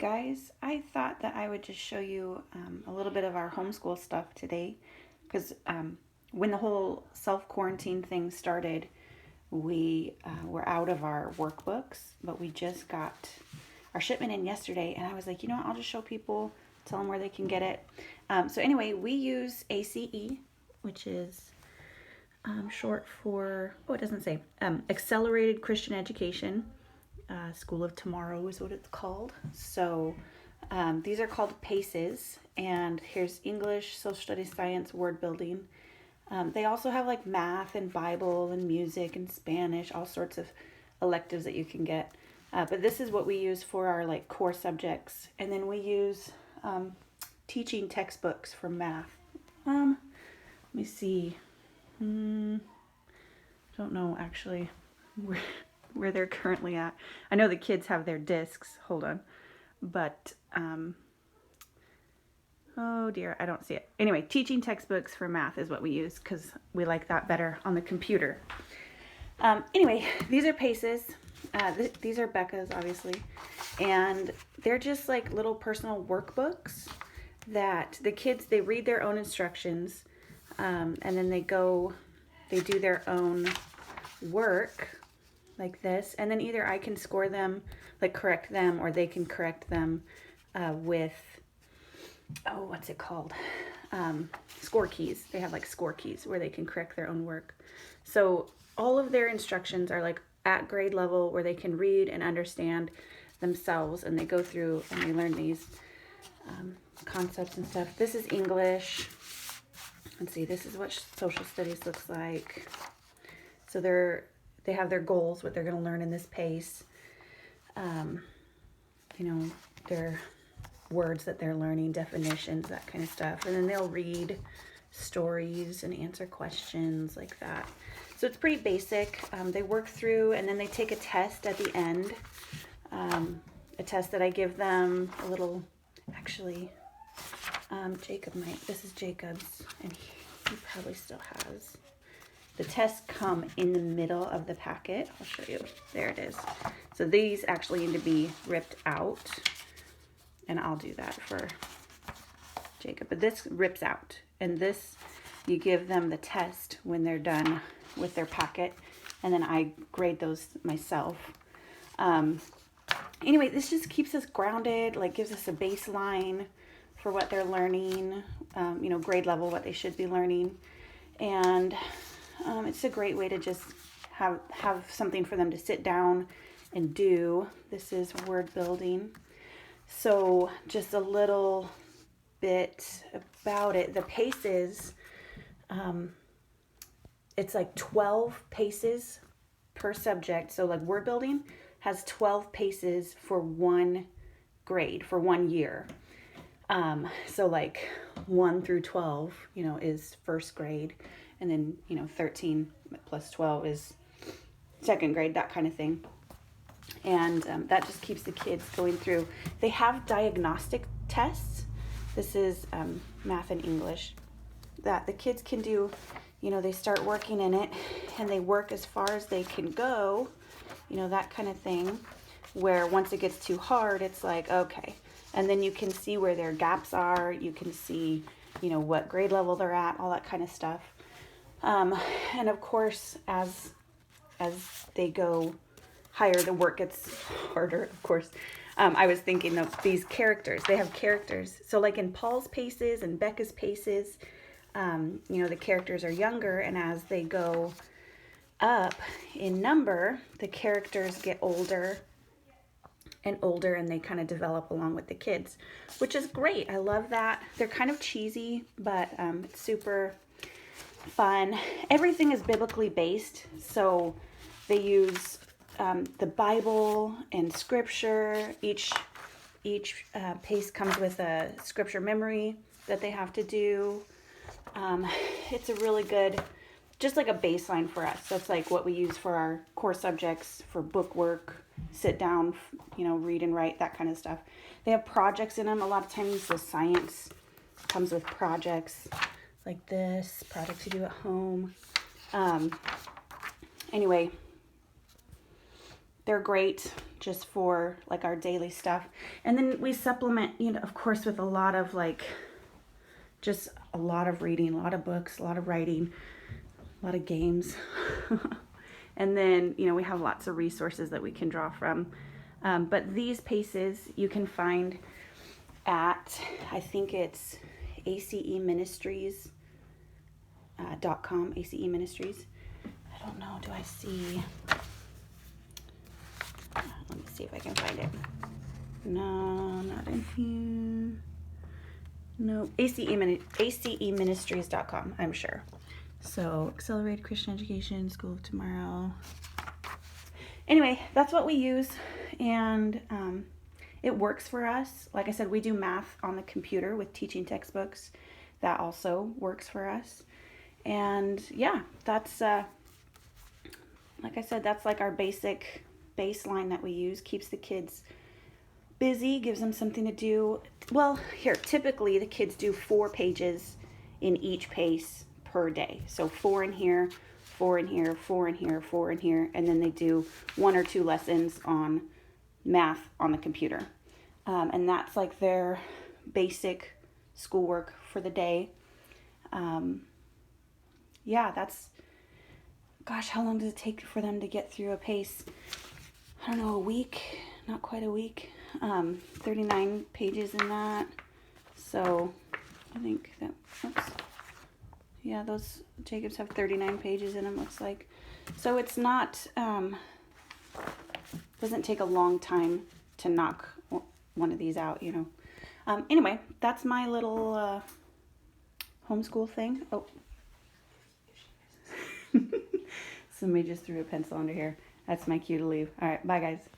guys, I thought that I would just show you a little bit of our homeschool stuff today because when the whole self-quarantine thing started, we were out of our workbooks, but we just got our shipment in yesterday, and I was like, I'll just show people, tell them where they can get it. So anyway, we use ACE, which is short for, it doesn't say, Accelerated Christian Education. School of Tomorrow is what it's called. So these are called PACEs, and here's English, Social Studies, Science, Word Building. They also have like math and Bible and music and Spanish, all sorts of electives that you can get. But this is what we use for our like core subjects. And then we use teaching textbooks for math. Let me see. Don't know actually where they're currently at. I know the kids have their discs. Hold on. But, oh dear, I don't see it. Anyway, teaching textbooks for math is what we use because we like that better on the computer. Anyway, these are PACEs. These are Becca's, obviously. And they're just like little personal workbooks that the kids, they read their own instructions, and then they do their own work like this, and then either I can score them, like correct them, or they can correct them with, what's it called? Score keys. They have like score keys where they can correct their own work. So all of their instructions are like at grade level where they can read and understand themselves, and they go through and they learn these concepts and stuff. This is English. Let's see, this is what social studies looks like. So they have their goals, what they're going to learn in this PACE, their words that they're learning, definitions, that kind of stuff. And then they'll read stories and answer questions like that. So it's pretty basic. They work through, and then they take a test at the end, a test that I give them a little, actually, this is Jacob's, and he probably still has. The tests come in the middle of the packet. I'll show you. There it is. So these actually need to be ripped out, and I'll do that for Jacob. But this rips out, and this, you give them the test when they're done with their packet, and then I grade those myself. Anyway, this just keeps us grounded, like gives us a baseline for what they're learning, grade level, what they should be learning. And it's a great way to just have something for them to sit down and do. This is word building. So just a little bit about it. The PACEs, it's like 12 PACEs per subject. So like word building has 12 PACEs for one grade, for 1 year. So like 1 through 12, is first grade. And then, 13 plus 12 is second grade, that kind of thing. And that just keeps the kids going through. They have diagnostic tests. This is math and English that the kids can do. They start working in it, and they work as far as they can go, that kind of thing, where once it gets too hard, it's like, okay. And then you can see where their gaps are. You can see, what grade level they're at, all that kind of stuff. And of course, as they go higher, the work gets harder, of course. I was thinking of these characters. They have characters. So like in Paul's PACEs and Becca's PACEs, the characters are younger, and as they go up in number, the characters get older and older, and they kind of develop along with the kids, which is great. I love that. They're kind of cheesy, but it's super fun. Everything is biblically based, so they use the Bible and scripture. Each PACE comes with a scripture memory that they have to do. It's a really good, just like a baseline for us. That's like what we use for our core subjects, for book work, sit down, read and write, that kind of stuff. They have projects in them. A lot of times the science comes with projects like this, project to do at home. Anyway, they're great just for like our daily stuff. And then we supplement, of course, with a lot of like, just a lot of reading, a lot of books, a lot of writing, a lot of games. And then, we have lots of resources that we can draw from. But these paces you can find at, I think it's ACEministries.com, ACE Ministries. I don't know, do I see? Let me see if I can find it. No, not in here. No, ACEministries.com, I'm sure. So, Accelerated Christian Education, School of Tomorrow. Anyway, that's what we use, and it works for us. Like I said, we do math on the computer with teaching textbooks. That also works for us. And yeah, that's, like I said, that's like our basic baseline that we use. Keeps the kids busy, gives them something to do. Well, here, typically the kids do 4 pages in each pace per day. So 4 in here, 4 in here, 4 in here, 4 in here, and then they do 1 or 2 lessons on math on the computer. And that's like their basic schoolwork for the day. Yeah, that's, gosh, how long does it take for them to get through a pace? I don't know, a week, not quite a week. 39 pages in that. So I think that, oops. Yeah, those Jacobs have 39 pages in them, looks like. So it's not, doesn't take a long time to knock one of these out, Anyway, that's my little homeschool thing. Oh. Somebody just threw a pencil under here. That's my cue to leave. All right, bye guys.